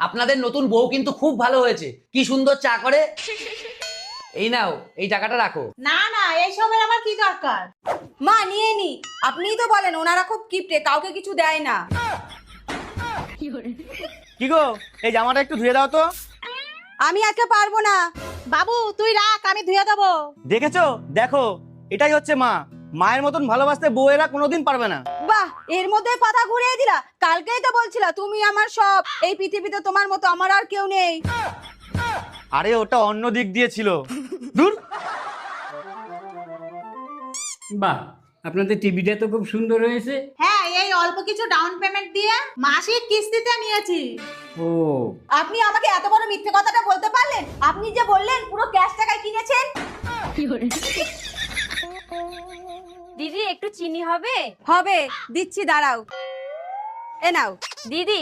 আপনাদের নতুন বউ কিন্তু খুব ভালো হয়েছে, কি সুন্দর চা করে। এই নাও, এই টাকাটা রাখো। না না, এইসবের আমার কি দরকার? মা নিয়ে নি, আপনিই তো বলেন ওনারা খুব কিপটে, কাউকে কিছু দেয় না। কি গো, এই জামাটা একটু ধুয়ে দাও তো। আমি আজকে পারবো না। বাবু তুই রাখ, আমি ধুয়ে দেবো। দেখেছো, দেখো, এটাই হচ্ছে মা। মায়ের মতন ভালোবাসতে বউয়েরা কোনোদিন পারবে না। বাহ, এর মধ্যে কথা ঘুরিয়ে দিলা। কালকেই তো বলছিলা তুমি আমার সব, এই পৃথিবীতে তোমার মতো আমার আর কেউ নেই। আরে ওটা অন্য দিক দিয়ে ছিল। দূর। বাহ, আপনাদের টিভিটা তো খুব সুন্দর হয়েছে। হ্যাঁ, এই অল্প কিছু ডাউন পেমেন্ট দিয়ে মাসিক কিস্তিতে নিয়েছি। ও, আপনি আমাকে এত বড় মিথ্যে কথাটা বলতে পারলেন? আপনি যে বললেন পুরো ক্যাশ টাকায় কিনেছেন। দিদি একটু চিনি হবে? হবে, দিচ্ছি, দাঁড়াও। এ নাও দিদি